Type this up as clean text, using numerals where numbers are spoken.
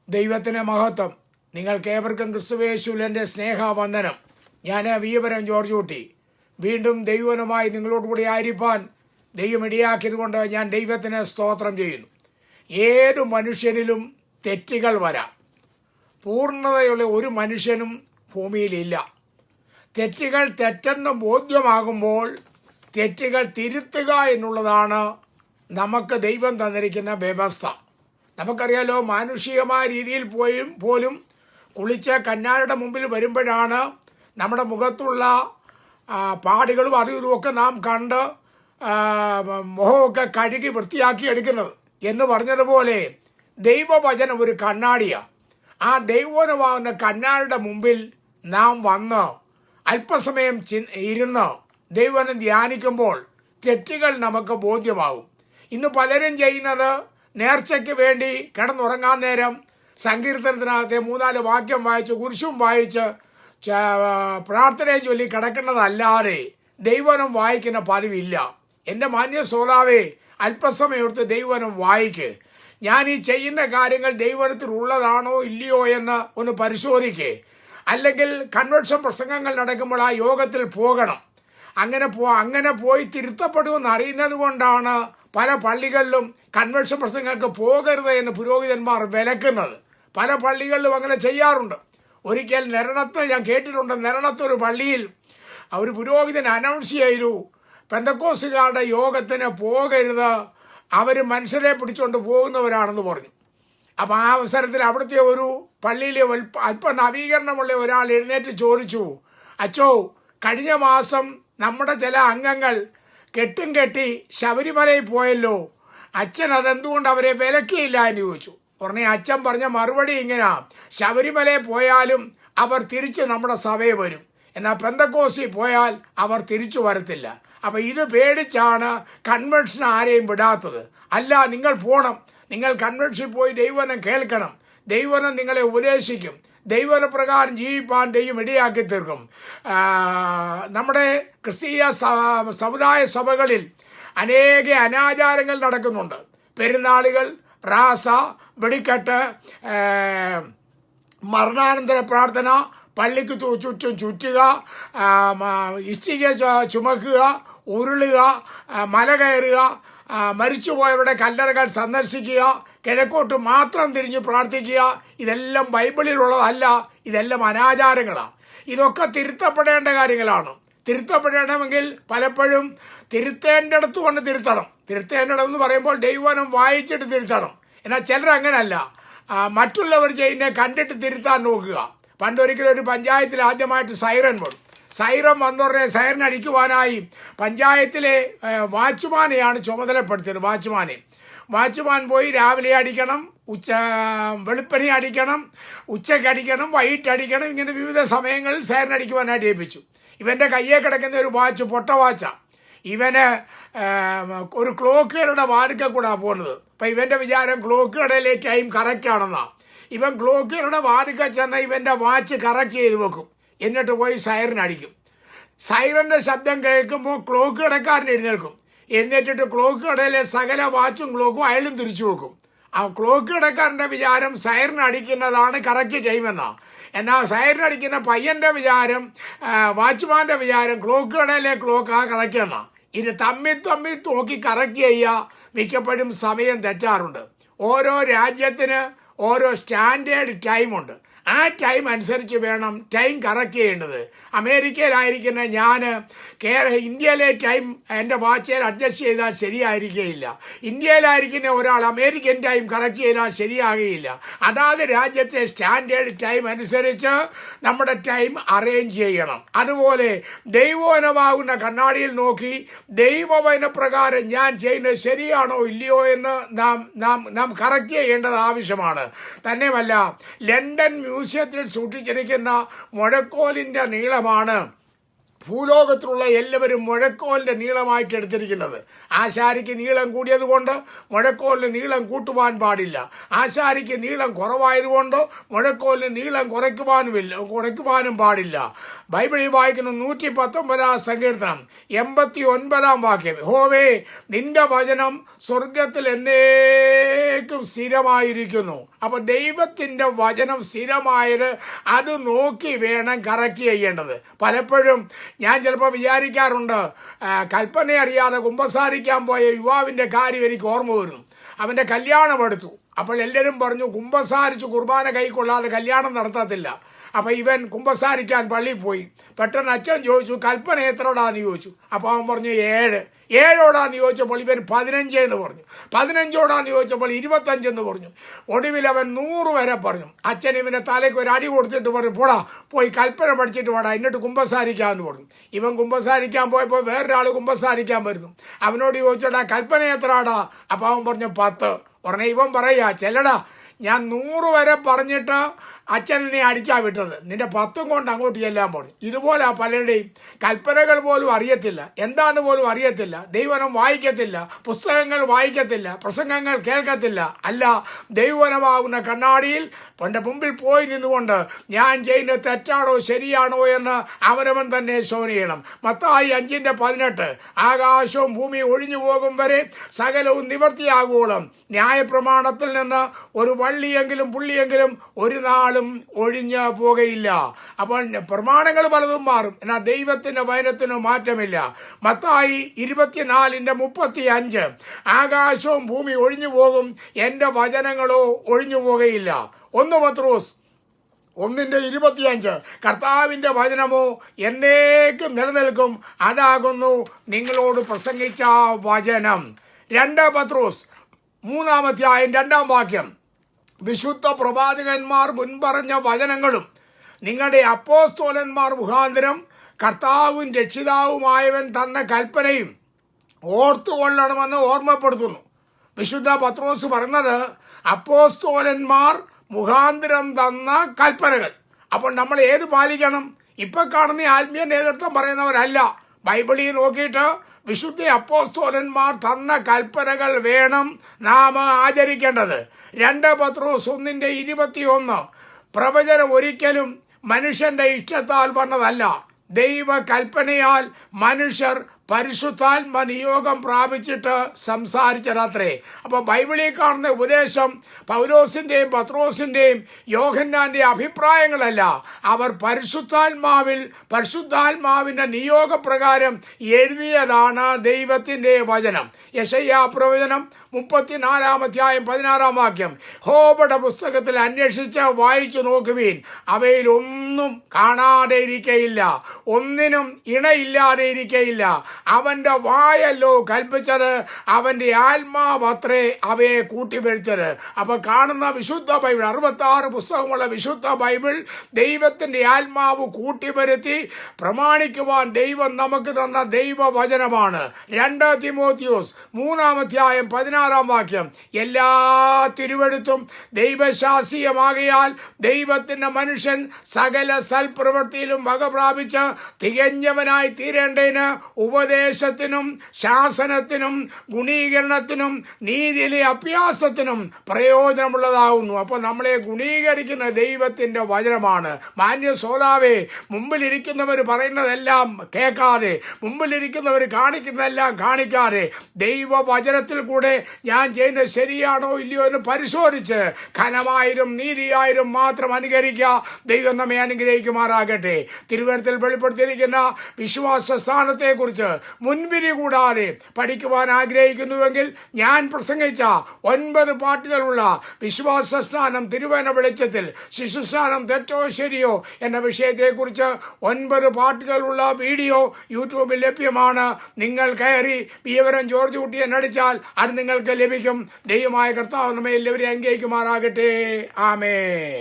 ദൈവത്തിന് മഹത്വം. നിങ്ങൾക്കേവർക്കും ക്രിസ്തുവേശുവിൽ എൻ്റെ സ്നേഹവന്ദനം. ഞാൻ വീയപുരം ജോർജ് കുട്ടി. വീണ്ടും ദൈവനുമായി നിങ്ങളോടുകൂടി ആയിരിക്കാൻ ദൈവം ഇടയാക്കിയതുകൊണ്ട് ഞാൻ ദൈവത്തിന് സ്തോത്രം ചെയ്യുന്നു. ഏതു മനുഷ്യനിലും തെറ്റുകൾ വരാം. പൂർണ്ണതയുള്ള ഒരു മനുഷ്യനും ഭൂമിയിലില്ല. തെറ്റുകൾ തെറ്റെന്ന് ബോധ്യമാകുമ്പോൾ തെറ്റുകൾ തിരുത്തുക എന്നുള്ളതാണ് നമുക്ക് ദൈവം തന്നിരിക്കുന്ന വ്യവസ്ഥ. നമുക്കറിയാലോ, മാനുഷികമായ രീതിയിൽ പോലും കുളിച്ച് കന്യാരുടെ മുമ്പിൽ വരുമ്പോഴാണ് നമ്മുടെ മുഖത്തുള്ള പാടുകളും അതും ഇതുമൊക്കെ നാം കണ്ട് മുഖമൊക്കെ കഴുകി വൃത്തിയാക്കി എടുക്കുന്നത് എന്ന് പറഞ്ഞതുപോലെ ദൈവവചനം ഒരു കണ്ണാടിയാണ്. ആ ദൈവവചനമാകുന്ന കണ്ണാടിയുടെ മുമ്പിൽ നാം വന്ന് അല്പസമയം ഇരുന്ന് ദൈവവചനം ധ്യാനിക്കുമ്പോൾ തെറ്റുകൾ നമുക്ക് ബോധ്യമാകും. ഇന്ന് പലരും ചെയ്യുന്നത് നേർച്ചയ്ക്ക് വേണ്ടി കിടന്നുറങ്ങാൻ നേരം സങ്കീർത്തനത്തിനകത്തെ 3-4 വാക്യം വായിച്ച് കുരിശും വായിച്ച് പ്രാർത്ഥനയും ചൊല്ലി കിടക്കുന്നതല്ലാതെ ദൈവവചനം വായിക്കുന്ന പതിവില്ല. എൻ്റെ മാന്യ ശ്രോതാവേ, അല്പസമയം എടുത്ത് ദൈവവചനം വായിക്ക്. ഞാൻ ഈ ചെയ്യുന്ന കാര്യങ്ങൾ ദൈവവചനത്തിൽ ഉള്ളതാണോ ഇല്ലയോ എന്ന് ഒന്ന് പരിശോധിക്ക്. അല്ലെങ്കിൽ കൺവെൻഷൻ പ്രസംഗങ്ങൾ നടക്കുമ്പോൾ ആ യോഗത്തിൽ പോകണം. അങ്ങനെ പോയി തിരുത്തപ്പെടുമെന്ന് അറിയുന്നത് കൊണ്ടാണ് പല പള്ളികളിലും കൺവെൻഷൻ പ്രസംഗങ്ങൾക്ക് പോകരുത് എന്ന് പുരോഹിതന്മാർ വിലക്കുന്നത്. പല പള്ളികളിലും അങ്ങനെ ചെയ്യാറുണ്ട്. ഒരിക്കൽ നെരണത്ത് ഞാൻ കേട്ടിട്ടുണ്ട്. നെരണത്തൊരു പള്ളിയിൽ ഒരു പുരോഹിതൻ അനൗൺസ് ചെയ്തു, പെന്തക്കോസ്തുകാരുടെ യോഗത്തിന് പോകരുത്, അവർ മനുഷ്യരെ പിടിച്ചുകൊണ്ട് പോകുന്നവരാണെന്ന് പറഞ്ഞു. അപ്പം ആ അവസരത്തിൽ അവിടുത്തെ ഒരു പള്ളിയിലെ അല്പ നവീകരണമുള്ള ഒരാൾ എഴുന്നേറ്റ് ചോദിച്ചു, അച്ചോ, കഴിഞ്ഞ മാസം നമ്മുടെ ചില അംഗങ്ങൾ കെട്ടി ശബരിമലയിൽ പോയല്ലോ, അച്ഛൻ അതെന്തുകൊണ്ട് അവരെ വിലക്കിയില്ല എന്ന് ചോദിച്ചു. ഉടനെ അച്ഛൻ പറഞ്ഞ മറുപടി ഇങ്ങനെ: ശബരിമലയിൽ പോയാലും അവർ തിരിച്ച് നമ്മുടെ സഭയിൽ വരും, എന്നാൽ പെന്തക്കോസ്തിൽ പോയാൽ അവർ തിരിച്ചു വരത്തില്ല. അപ്പം ഇത് പേടിച്ചാണ് കൺവെൻഷൻ ആരെയും വിടാത്തത്. അല്ല, നിങ്ങൾ പോകണം, നിങ്ങൾ കൺവെൻഷനിൽ പോയി ദൈവവചനം കേൾക്കണം. ദൈവവചനം നിങ്ങളെ ഉപദേശിക്കും. ദൈവവചനപ്രകാരം ജീവിപ്പാൻ ദൈവം ഇടയാക്കി തീർക്കും. നമ്മുടെ ക്രിസ്തീയ സമുദായ സഭകളിൽ അനേക അനാചാരങ്ങൾ നടക്കുന്നുണ്ട്. പെരുന്നാളുകൾ, റാസ, വെടിക്കെട്ട്, മരണാനന്തര പ്രാർത്ഥന, പള്ളിക്ക് ചുറ്റും ചുറ്റുക, ഇഷ്ടിക ചുമക്കുക, ഉരുളുക, മല കയറുക, മരിച്ചുപോയവരുടെ കല്ലറകൾ സന്ദർശിക്കുക, കിഴക്കോട്ട് മാത്രം തിരിഞ്ഞ് പ്രാർത്ഥിക്കുക. ഇതെല്ലാം ബൈബിളിലുള്ളതല്ല, ഇതെല്ലാം അനാചാരങ്ങളാണ്. ഇതൊക്കെ തിരുത്തപ്പെടേണ്ട കാര്യങ്ങളാണ്. തിരുത്തപ്പെടണമെങ്കിൽ പലപ്പോഴും തിരുത്തേണ്ടടുത്ത് കൊണ്ട് തിരുത്തണം. തിരുത്തേണ്ടതെന്ന് പറയുമ്പോൾ ദൈവവചനം വായിച്ചിട്ട് തിരുത്തണം. എന്നാൽ ചിലർ അങ്ങനല്ല, മറ്റുള്ളവർ ചെയ്യുന്നത് കണ്ടിട്ട് തിരുത്താൻ നോക്കുക. പണ്ടൊരിക്കലും ഒരു പഞ്ചായത്തിൽ ആദ്യമായിട്ട് സൈറൻ വന്നു. സൈറൻ വന്നവരെ സൈറൻ അടിക്കുവാനായി പഞ്ചായത്തിലെ വാച്ച്മാനെയാണ് ചുമതലപ്പെടുത്തിയത്. വാച്ച്മാൻ പോയി രാവിലെ അടിക്കണം, വെളുപ്പനെ അടിക്കണം, ഉച്ചയ്ക്ക് അടിക്കണം, വൈകിട്ട് അടിക്കണം. ഇങ്ങനെ വിവിധ സമയങ്ങളിൽ സൈറൻ അടിക്കുവാനായിട്ട് ഏൽപ്പിച്ചു. ഇവൻ്റെ കയ്യെ കിടക്കുന്ന ഒരു വാച്ച് പൊട്ട വാച്ചാണ്. ഇവന് ഒരു ക്ലോക്ക് കടയുടെ വാതിൽക്കൽ കൂടെ പോകുന്നത്. അപ്പം ഇവൻ്റെ വിചാരം ക്ലോക്ക് കടയിലെ ടൈം കറക്റ്റ് ആണെന്നാണ്. ഇവൻ ക്ലോക്ക് കടയുടെ വാതിൽക്കൽ ചെന്നാൽ ഇവൻ്റെ വാച്ച് കറക്റ്റ് ചെയ്ത് വെക്കും. എന്നിട്ട് പോയി സൈറൻ അടിക്കും. സൈറൻ്റെ ശബ്ദം കേൾക്കുമ്പോൾ ക്ലോക്ക് കടക്കാരൻ എഴുന്നേറ്റിട്ട് ക്ലോക്ക് കടയിലെ സകല വാച്ചും ക്ലോക്കും അയാളും തിരിച്ചു വെക്കും. ആ ക്ലോക്ക് കടക്കാരൻ്റെ വിചാരം സൈറൻ അടിക്കുന്നതാണ് കറക്റ്റ് ടൈം എന്നാണ്. എന്നാൽ സൈറൻ അടിക്കുന്ന പയ്യൻ്റെ വിചാരം, വാച്ച്മാൻ്റെ വിചാരം ക്ലോക്ക് കടയിലെ ക്ലോക്ക് ആ കറക്റ്റ് എന്നാണ്. ഇത് തമ്മിൽ നോക്കി കറക്റ്റ് ചെയ്യുക. മിക്കപ്പോഴും സമയം തെറ്റാറുണ്ട്. ഓരോ രാജ്യത്തിന് ഓരോ സ്റ്റാൻഡേർഡ് ടൈമുണ്ട്. ആ ടൈം അനുസരിച്ച് വേണം ടൈം കറക്റ്റ് ചെയ്യേണ്ടത്. അമേരിക്കയിലായിരിക്കുന്ന ഞാൻ ഇന്ത്യയിലെ ടൈം എൻ്റെ വാച്ചിൽ അഡ്ജസ്റ്റ് ചെയ്താൽ ശരിയായിരിക്കുകയില്ല. ഇന്ത്യയിലായിരിക്കുന്ന ഒരാൾ അമേരിക്കൻ ടൈം കറക്റ്റ് ചെയ്താൽ ശരിയാകുകയില്ല. അതാത് രാജ്യത്തെ സ്റ്റാൻഡേർഡ് ടൈം അനുസരിച്ച് നമ്മുടെ ടൈം അറേഞ്ച് ചെയ്യണം. അതുപോലെ ദൈവവചനമാകുന്ന കണ്ണാടിയിൽ നോക്കി ദൈവവചനപ്രകാരം ഞാൻ ചെയ്യുന്നത് ശരിയാണോ ഇല്ലയോ എന്ന് നാം കറക്റ്റ് ചെയ്യേണ്ടത് ആവശ്യമാണ്. തന്നെയുമല്ല, ലണ്ടൻ മ്യൂസിയത്തിൽ സൂക്ഷിച്ചിരിക്കുന്ന മുഴക്കോലിൻ്റെ നീളമാണ് ഭൂലോകത്തിലുള്ള എല്ലാവരും മുഴക്കോലിൻ്റെ നീളമായിട്ട് എടുത്തിരിക്കുന്നത്. ആശാരിക്ക് നീളം കൂടിയതുകൊണ്ട് മുഴക്കോലിന് നീളം കൂട്ടുവാൻ പാടില്ല. ആശാരിക്ക് നീളം കുറവായതുകൊണ്ട് മുഴക്കോലിന് നീളം കുറയ്ക്കുവാനും പാടില്ല. ബൈബിളിൽ വായിക്കുന്ന 119 സങ്കീർത്തനം 89 വാക്യം, യഹോവേ നിന്റെ വചനം സ്വർഗത്തിൽ എന്നേക്കും സ്ഥിരമായിരിക്കുന്നു. അപ്പോൾ ദൈവത്തിൻ്റെ വചനം സ്ഥിരമായത് അത് നോക്കി വേണം കറക്റ്റ് ചെയ്യേണ്ടത്. പലപ്പോഴും ഞാൻ ചിലപ്പോൾ വിചാരിക്കാറുണ്ട്, കൽപ്പന അറിയാതെ കുമ്പസാരിക്കാൻ പോയ യുവാവിൻ്റെ കാര്യം എനിക്ക് ഓർമ്മ വരുന്നു. അവൻ്റെ കല്യാണം എടുത്തു. അപ്പോൾ എല്ലാവരും പറഞ്ഞു കുമ്പസാരിച്ച് കുർബാന കൈക്കൊള്ളാതെ കല്യാണം നടത്തത്തില്ല. അപ്പോൾ ഇവൻ കുമ്പസാരിക്കാൻ പള്ളിയിൽ പോയി. പെട്ടെന്ന് അച്ഛൻ ചോദിച്ചു, കൽപ്പന എത്രയോടാന്ന് ചോദിച്ചു. അപ്പോൾ അവൻ പറഞ്ഞു 7. 7ഓടാന്ന് ചോദിച്ചപ്പോൾ ഇവൻ 15 എന്ന് പറഞ്ഞു. 15ഓടാന്ന് ചോദിച്ചപ്പോൾ 25 എന്ന് പറഞ്ഞു. ഒടുവിൽ അവൻ 100 വരെ പറഞ്ഞു. അച്ഛൻ ഇവൻ്റെ തലയ്ക്ക് ഒരു അടി കൊടുത്തിട്ട് പറഞ്ഞു, പോടാ പോയി കൽപ്പന പഠിച്ചിട്ട് പോടാ, എന്നിട്ട് കുമ്പസാരിക്കാമെന്ന് പറഞ്ഞു. ഇവൻ കുമ്പസാരിക്കാൻ പോയപ്പോൾ വേറൊരാൾ കുമ്പസാരിക്കാൻ വരുന്നു. അവനോട് ചോദിച്ചോടാ കൽപ്പന എത്രടാ? അപ്പോൾ അവൻ പറഞ്ഞു 10. ഉടനെ ഇവൻ പറയാ, ചെല്ലടാ ഞാൻ 100 വരെ പറഞ്ഞിട്ട് അച്ഛനെ അടിച്ചാ വിട്ടത്, നിന്റെ 10 കൊണ്ട് അങ്ങോട്ട് ചെല്ലാൻ പറഞ്ഞു. ഇതുപോലെ പലരുടെയും കൽപ്പനകൾ പോലും അറിയത്തില്ല, എന്താന്ന് പോലും അറിയത്തില്ല, ദൈവവചനം വായിക്കത്തില്ല, പുസ്തകങ്ങൾ വായിക്കത്തില്ല, പ്രസംഗങ്ങൾ കേൾക്കത്തില്ല. അല്ല, ദൈവവചനമാകുന്ന കണ്ണാടിയിൽ എൻ്റെ മുമ്പിൽ പോയി നിന്നുകൊണ്ട് ഞാൻ ചെയ്യുന്നത് തെറ്റാണോ ശരിയാണോ എന്ന് അവനവൻ തന്നെ ശോധന ചെയ്യണം. മത്തായി 5:18 ആകാശവും ഭൂമിയും ഒഴിഞ്ഞു പോകും വരെ സകലവും നിവർത്തിയാകുവോളം ന്യായപ്രമാണത്തിൽ നിന്ന് ഒരു വള്ളിയെങ്കിലും പുള്ളിയെങ്കിലും ഒരു നാളും ഒഴിഞ്ഞു പോകുകയില്ല. അപ്പോൾ പ്രമാണങ്ങൾ പലതും മാറും, എന്നാൽ ദൈവത്തിൻ്റെ വചനത്തിന് മാറ്റമില്ല. മത്തായി 24:35 ആകാശവും ഭൂമി ഒഴിഞ്ഞു പോകും, എൻ്റെ വചനങ്ങളോ ഒഴിഞ്ഞു പോകുകയില്ല. 1 പത്രോസ് 1:25 കർത്താവിൻ്റെ വചനമോ എന്നേക്കും നിലനിൽക്കും, അതാകുന്നു നിങ്ങളോട് പ്രസംഗിച്ച വചനം. 2 പത്രോസ് 3 വാക്യം, വിശുദ്ധ പ്രവാചകന്മാർ മുൻപറഞ്ഞ വചനങ്ങളും നിങ്ങളുടെ അപ്പോസ്തലന്മാർ മുഖാന്തരം കർത്താവും രക്ഷിതാവുമായവൻ തന്ന കൽപ്പനയും ഓർത്തുകൊള്ളണമെന്ന് ഓർമ്മപ്പെടുത്തുന്നു. വിശുദ്ധ പത്രോസ് പറഞ്ഞത് അപ്പോസ്തലന്മാർ മുഖാന്തരം തന്ന കൽപ്പനകൾ. അപ്പോൾ നമ്മൾ ഏത് പാലിക്കണം? ഇപ്പം കാണുന്ന ആത്മീയ നേതൃത്വം പറയുന്നവരല്ല. ബൈബിളിൽ നോക്കിയിട്ട് വിശുദ്ധ അപ്പോസ്തലന്മാർ തന്ന കൽപ്പനകൾ വേണം നാം ആചരിക്കേണ്ടത്. 2 പത്രോസ് 1:21 പ്രവചനം ഒരിക്കലും മനുഷ്യന്റെ ഇഷ്ടത്താൽ വന്നതല്ല, ദൈവ കൽപ്പനയാൽ മനുഷ്യർ പരിശുദ്ധാത്മ നിയോഗം പ്രാപിച്ചിട്ട് സംസാരിച്ചതത്രേ. അപ്പോൾ ബൈബിളിൽ കാണുന്ന ഉപദേശം പൗലോസിൻ്റെയും പത്രോസിൻ്റെയും യോഹന്നാൻ്റെ അഭിപ്രായങ്ങളല്ല, അവർ പരിശുദ്ധാത്മാവിൻ്റെ നിയോഗപ്രകാരം എഴുതിയതാണ് ദൈവത്തിൻ്റെ വചനം. യെശയ്യാ പ്രവചനം 34:16 വാക്യം, യഹോവയുടെ പുസ്തകത്തിൽ അന്വേഷിച്ച് വായിച്ചു നോക്കുവീൻ, അവയിൽ ഒന്നും കാണാതെ ഇരിക്കയില്ല, ഒന്നിനും ഇണയില്ലാതെ ഇരിക്കയില്ല. അവൻ്റെ വായല്ലോ കൽപ്പിച്ചത്, അവൻ്റെ ആത്മാവത്രേ അവയെ കൂട്ടിവരുത്തത്. അപ്പോൾ കാണുന്ന വിശുദ്ധ ബൈബിൾ 66 പുസ്തകമുള്ള വിശുദ്ധ ബൈബിൾ ദൈവത്തിൻ്റെ ആത്മാവ് കൂട്ടിവരുത്തി പ്രമാണിക്കുവാൻ ദൈവം നമുക്ക് തന്ന ദൈവവചനമാണ്. 2 തിമോത്തിയോസ് 3:16 വാക്യം, എല്ലാ തിരുവെഴുത്തും ദൈവശാസ്ത്രീയമാകയാൽ ദൈവത്തിൻ്റെ മനുഷ്യൻ സകല സൽപ്രവൃത്തിയിലും വക പ്രാപിച്ച് തികഞ്ഞവനായി തീരേണ്ടതിന് ഉപദേശത്തിനും ശാസനത്തിനും ഗുണീകരണത്തിനും നീതിയിലെ അഭ്യാസത്തിനും പ്രയോജനമുള്ളതാകുന്നു. അപ്പോൾ നമ്മളെ ഗുണീകരിക്കുന്ന ദൈവത്തിൻ്റെ വചനമാണ്. മാന്യ ശ്രോതാവേ, മുമ്പിലിരിക്കുന്നവർ പറയുന്നതെല്ലാം കേൾക്കാതെ, മുമ്പിലിരിക്കുന്നവർ കാണിക്കുന്നതെല്ലാം കാണിക്കാതെ ദൈവവചനത്തിൽ കൂടെ ഞാൻ ചെയ്യുന്നത് ശരിയാണോ ഇല്ലയോ എന്ന് പരിശോധിച്ച് ഘനമായിരും നീതിയായിരും മാത്രം അനുകരിക്കുക. ദൈവം നമ്മെ അനുഗ്രഹിക്കുമാറാകട്ടെ. തിരുവചനത്തിൽ വെളിപ്പെടുത്തിയിരിക്കുന്ന വിശ്വാസ സ്ഥാനത്തെക്കുറിച്ച് മുൻവിധി കൂടാതെ പഠിക്കുവാൻ ആഗ്രഹിക്കുന്നുവെങ്കിൽ ഞാൻ പ്രസംഗിച്ച 9 പാട്ടുകളുള്ള വിശ്വാസ സ്ഥാനം തിരുവചന വെളിച്ചത്തിൽ, ശിശുസ്ഥാനം തെറ്റോ ശരിയോ എന്ന വിഷയത്തെക്കുറിച്ച് 9 പാട്ടുകളുള്ള വീഡിയോ യൂട്യൂബിൽ ലഭ്യമാണ്. നിങ്ങൾ കയറി വിവരം ജോർജ് കുട്ടി എന്നടിച്ചാൽ അത് നിങ്ങൾക്ക് ലഭിക്കും. ദൈവമായ കർത്താവ് നമ്മെ എല്ലാവരെയും അനുഗ്രഹിക്കുമാറാകട്ടെ. ആമേൻ.